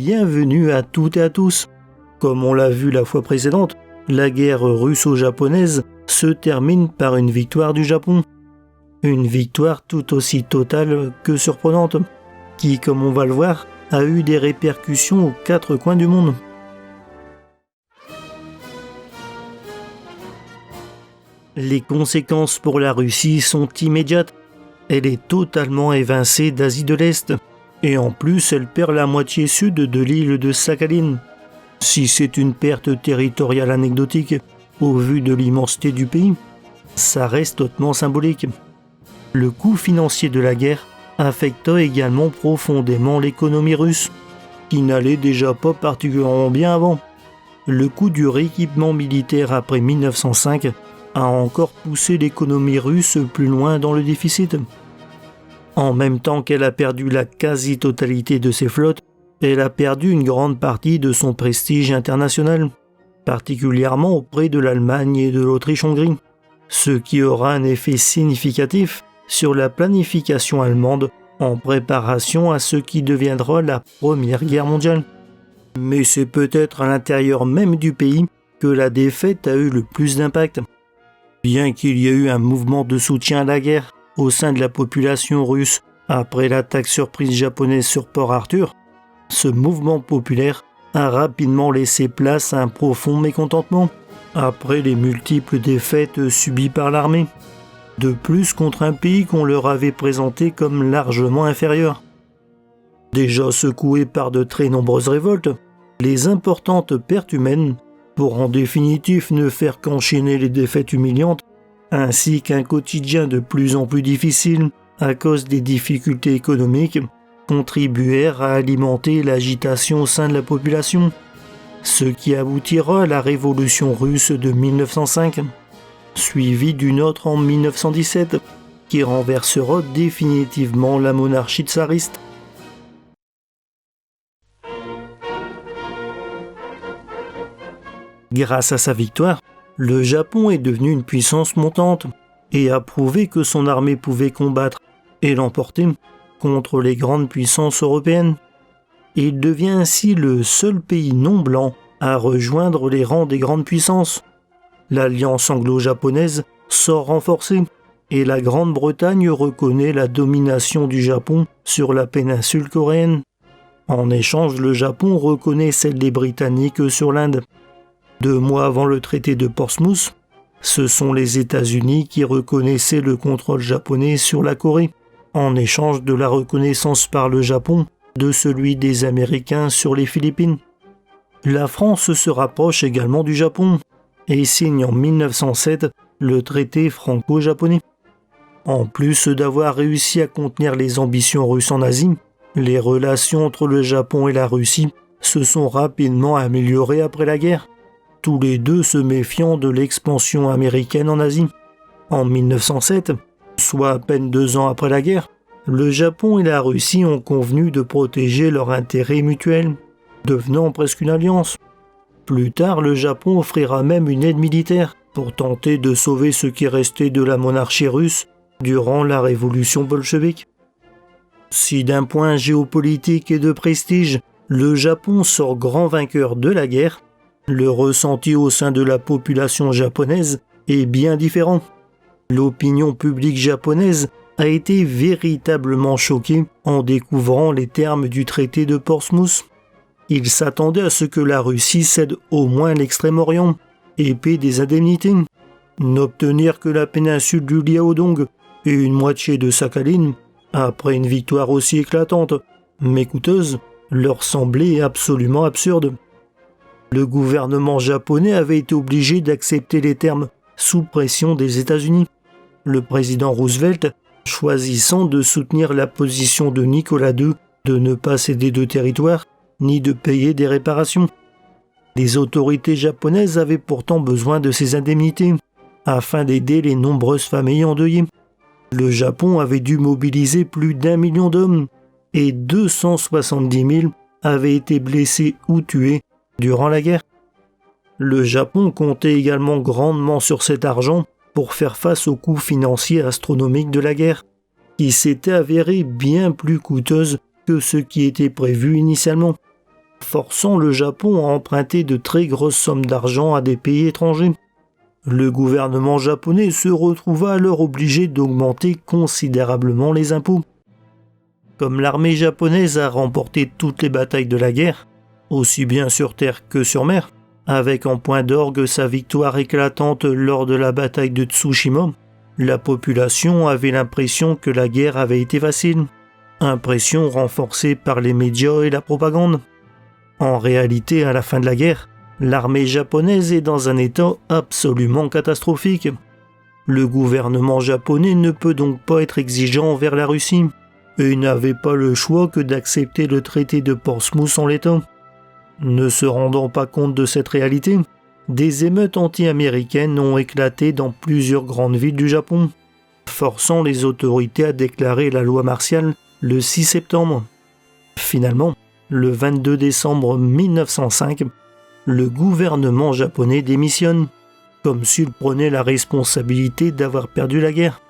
bienvenue à toutes et à tous. Comme on l'a vu la fois précédente, la guerre russo-japonaise se termine par une victoire du Japon. Une victoire tout aussi totale que surprenante, qui, comme on va le voir, a eu des répercussions aux quatre coins du monde. Les conséquences pour la Russie sont immédiates. Elle est totalement évincée d'Asie de l'Est. Et en plus, elle perd la moitié sud de l'île de Sakhaline. Si c'est une perte territoriale anecdotique, au vu de l'immensité du pays, ça reste hautement symbolique. Le coût financier de la guerre affecta également profondément l'économie russe, qui n'allait déjà pas particulièrement bien avant. Le coût du rééquipement militaire après 1905 a encore poussé l'économie russe plus loin dans le déficit. En même temps qu'elle a perdu la quasi-totalité de ses flottes, elle a perdu une grande partie de son prestige international, particulièrement auprès de l'Allemagne et de l'Autriche-Hongrie, ce qui aura un effet significatif sur la planification allemande en préparation à ce qui deviendra la Première Guerre mondiale. Mais c'est peut-être à l'intérieur même du pays que la défaite a eu le plus d'impact. Bien qu'il y ait eu un mouvement de soutien à la guerre au sein de la population russe après l'attaque surprise japonaise sur Port Arthur, ce mouvement populaire a rapidement laissé place à un profond mécontentement après les multiples défaites subies par l'armée. De plus contre un pays qu'on leur avait présenté comme largement inférieur. Déjà secoué par de très nombreuses révoltes, les importantes pertes humaines, pour en définitive ne faire qu'enchaîner les défaites humiliantes, ainsi qu'un quotidien de plus en plus difficile à cause des difficultés économiques, contribuèrent à alimenter l'agitation au sein de la population, ce qui aboutira à la révolution russe de 1905, suivie d'une autre en 1917, qui renversera définitivement la monarchie tsariste. Grâce à sa victoire, le Japon est devenu une puissance montante et a prouvé que son armée pouvait combattre et l'emporter contre les grandes puissances européennes. Il devient ainsi le seul pays non blanc à rejoindre les rangs des grandes puissances. L'alliance anglo-japonaise sort renforcée et la Grande-Bretagne reconnaît la domination du Japon sur la péninsule coréenne. En échange, le Japon reconnaît celle des Britanniques sur l'Inde. 2 mois avant le traité de Portsmouth, ce sont les États-Unis qui reconnaissaient le contrôle japonais sur la Corée, en échange de la reconnaissance par le Japon de celui des Américains sur les Philippines. La France se rapproche également du Japon et signe en 1907 le traité franco-japonais. En plus d'avoir réussi à contenir les ambitions russes en Asie, les relations entre le Japon et la Russie se sont rapidement améliorées après la guerre, tous les deux se méfiant de l'expansion américaine en Asie. En 1907, soit à peine 2 ans après la guerre, le Japon et la Russie ont convenu de protéger leurs intérêts mutuels, devenant presque une alliance. Plus tard, le Japon offrira même une aide militaire pour tenter de sauver ce qui restait de la monarchie russe durant la révolution bolchevique. Si d'un point géopolitique et de prestige, le Japon sort grand vainqueur de la guerre, le ressenti au sein de la population japonaise est bien différent. L'opinion publique japonaise a été véritablement choquée en découvrant les termes du traité de Portsmouth. Il s'attendait à ce que la Russie cède au moins l'Extrême-Orient et paie des indemnités. N'obtenir que la péninsule du Liaodong et une moitié de Sakhaline, après une victoire aussi éclatante, mais coûteuse, leur semblait absolument absurde. Le gouvernement japonais avait été obligé d'accepter les termes sous pression des États-Unis. Le président Roosevelt, choisissant de soutenir la position de Nicolas II de ne pas céder de territoire ni de payer des réparations. Les autorités japonaises avaient pourtant besoin de ces indemnités afin d'aider les nombreuses familles endeuillées. Le Japon avait dû mobiliser plus d'1 million d'hommes et 270 000 avaient été blessés ou tués durant la guerre. Le Japon comptait également grandement sur cet argent pour faire face aux coûts financiers astronomiques de la guerre, qui s'était avérée bien plus coûteuse que ce qui était prévu initialement. forçant le Japon à emprunter de très grosses sommes d'argent à des pays étrangers. Le gouvernement japonais se retrouva alors obligé d'augmenter considérablement les impôts. Comme l'armée japonaise a remporté toutes les batailles de la guerre, aussi bien sur terre que sur mer, avec en point d'orgue sa victoire éclatante lors de la bataille de Tsushima, la population avait l'impression que la guerre avait été facile, impression renforcée par les médias et la propagande. En réalité, à la fin de la guerre, l'armée japonaise est dans un état absolument catastrophique. Le gouvernement japonais ne peut donc pas être exigeant envers la Russie, et il n'avait pas le choix que d'accepter le traité de Portsmouth en l'état. Ne se rendant pas compte de cette réalité, des émeutes anti-américaines ont éclaté dans plusieurs grandes villes du Japon, forçant les autorités à déclarer la loi martiale le 6 septembre. Finalement, le 22 décembre 1905, le gouvernement japonais démissionne, comme s'il prenait la responsabilité d'avoir perdu la guerre.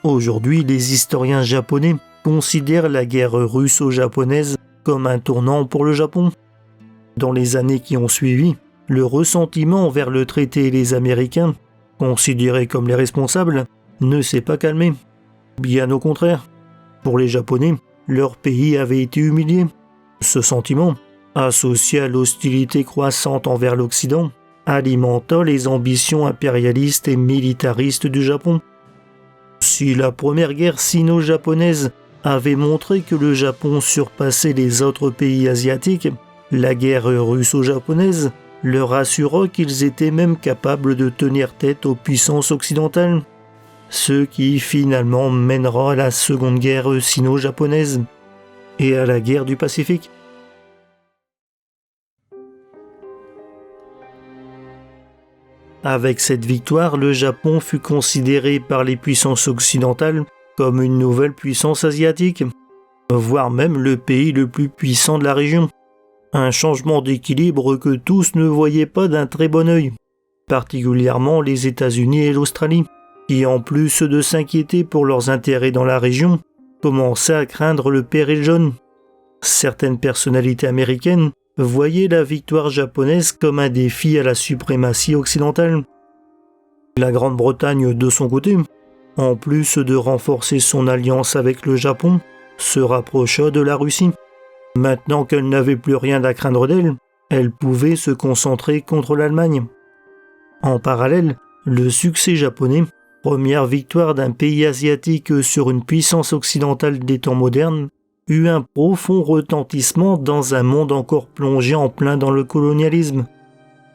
Aujourd'hui, les historiens japonais considèrent la guerre russo-japonaise comme un tournant pour le Japon. Dans les années qui ont suivi, le ressentiment envers le traité et les Américains, considérés comme les responsables, ne s'est pas calmé. Bien au contraire. Pour les Japonais, leur pays avait été humilié. Ce sentiment, associé à l'hostilité croissante envers l'Occident, alimenta les ambitions impérialistes et militaristes du Japon. Si la première guerre sino-japonaise avait montré que le Japon surpassait les autres pays asiatiques, la guerre russo-japonaise leur assura qu'ils étaient même capables de tenir tête aux puissances occidentales, ce qui finalement mènera à la seconde guerre sino-japonaise et à la guerre du Pacifique. Avec cette victoire, le Japon fut considéré par les puissances occidentales comme une nouvelle puissance asiatique, voire même le pays le plus puissant de la région. Un changement d'équilibre que tous ne voyaient pas d'un très bon œil, particulièrement les États-Unis et l'Australie, qui en plus de s'inquiéter pour leurs intérêts dans la région, commençaient à craindre le péril jaune. Certaines personnalités américaines voyaient la victoire japonaise comme un défi à la suprématie occidentale. La Grande-Bretagne, de son côté, en plus de renforcer son alliance avec le Japon, se rapprocha de la Russie. Maintenant qu'elle n'avait plus rien à craindre d'elle, elle pouvait se concentrer contre l'Allemagne. En parallèle, le succès japonais, première victoire d'un pays asiatique sur une puissance occidentale des temps modernes, eut un profond retentissement dans un monde encore plongé en plein dans le colonialisme.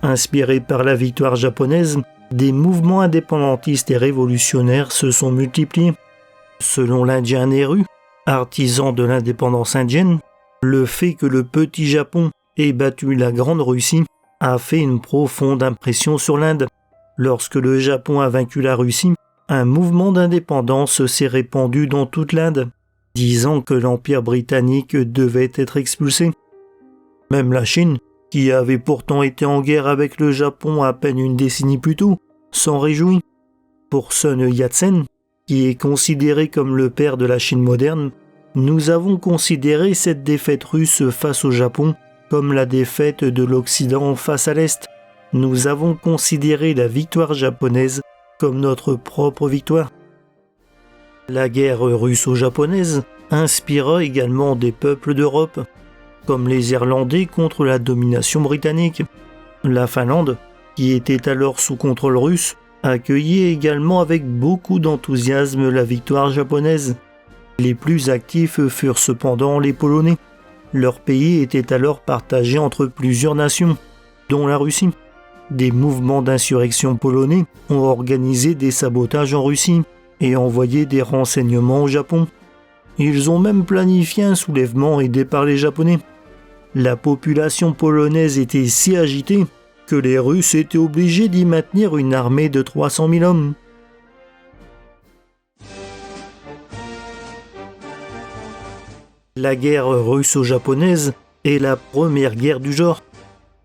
Inspiré par la victoire japonaise, des mouvements indépendantistes et révolutionnaires se sont multipliés. Selon l'Indien Nehru, artisan de l'indépendance indienne, le fait que le petit Japon ait battu la Grande Russie a fait une profonde impression sur l'Inde. Lorsque le Japon a vaincu la Russie, un mouvement d'indépendance s'est répandu dans toute l'Inde, disant que l'Empire britannique devait être expulsé. Même la Chine, qui avait pourtant été en guerre avec le Japon à peine une décennie plus tôt, s'en réjouit. Pour Sun Yat-sen, qui est considéré comme le père de la Chine moderne, nous avons considéré cette défaite russe face au Japon comme la défaite de l'Occident face à l'Est. Nous avons considéré la victoire japonaise comme notre propre victoire. La guerre russo-japonaise inspira également des peuples d'Europe, comme les Irlandais contre la domination britannique. La Finlande, qui était alors sous contrôle russe, accueillait également avec beaucoup d'enthousiasme la victoire japonaise. Les plus actifs furent cependant les Polonais. Leur pays était alors partagé entre plusieurs nations, dont la Russie. Des mouvements d'insurrection polonais ont organisé des sabotages en Russie et envoyé des renseignements au Japon. Ils ont même planifié un soulèvement aidé par les Japonais. La population polonaise était si agitée que les Russes étaient obligés d'y maintenir une armée de 300 000 hommes. La guerre russo-japonaise est la première guerre du genre.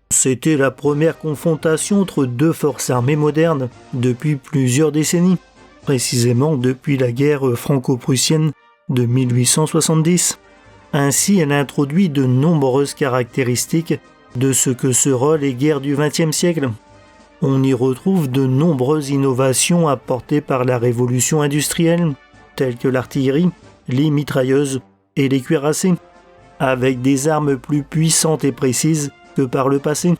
C'était la première confrontation entre deux forces armées modernes depuis plusieurs décennies, précisément depuis la guerre franco-prussienne de 1870. Ainsi, elle introduit de nombreuses caractéristiques de ce que sera les guerres du XXe siècle. On y retrouve de nombreuses innovations apportées par la révolution industrielle, telles que l'artillerie, les mitrailleuses et les cuirassés, avec des armes plus puissantes et précises que par le passé.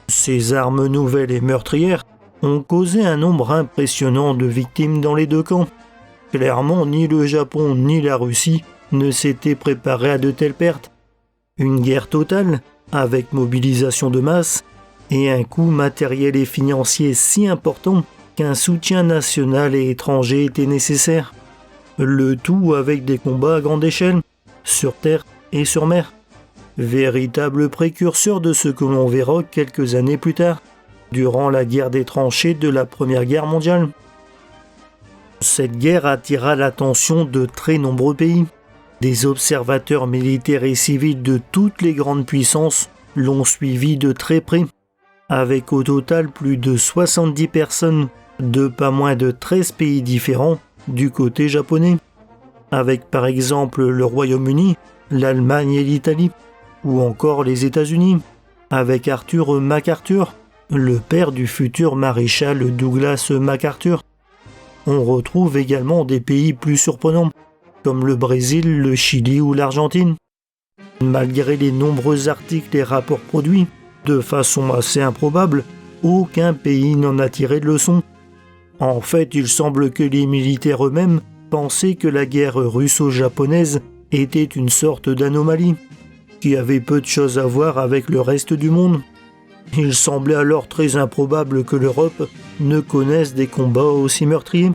Ces armes nouvelles et meurtrières ont causé un nombre impressionnant de victimes dans les deux camps. Clairement, ni le Japon ni la Russie ne s'étaient préparés à de telles pertes. Une guerre totale, avec mobilisation de masse, et un coût matériel et financier si important qu'un soutien national et étranger était nécessaire. Le tout avec des combats à grande échelle, sur terre et sur mer. Véritable précurseur de ce que l'on verra quelques années plus tard, durant la guerre des tranchées de la Première Guerre mondiale. Cette guerre attira l'attention de très nombreux pays. Des observateurs militaires et civils de toutes les grandes puissances l'ont suivi de très près, avec au total plus de 70 personnes de pas moins de 13 pays différents du côté japonais, avec par exemple le Royaume-Uni, l'Allemagne et l'Italie, ou encore les États-Unis, avec Arthur MacArthur, le père du futur maréchal Douglas MacArthur. On retrouve également des pays plus surprenants, comme le Brésil, le Chili ou l'Argentine. Malgré les nombreux articles et rapports produits, de façon assez improbable, aucun pays n'en a tiré de leçon. En fait, il semble que les militaires eux-mêmes pensaient que la guerre russo-japonaise était une sorte d'anomalie, qui avait peu de choses à voir avec le reste du monde. Il semblait alors très improbable que l'Europe ne connaisse des combats aussi meurtriers.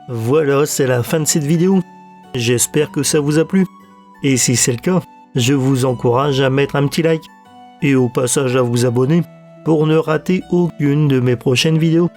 Voilà, c'est la fin de cette vidéo. J'espère que ça vous a plu. Et si c'est le cas, je vous encourage à mettre un petit like. Et au passage à vous abonner pour ne rater aucune de mes prochaines vidéos.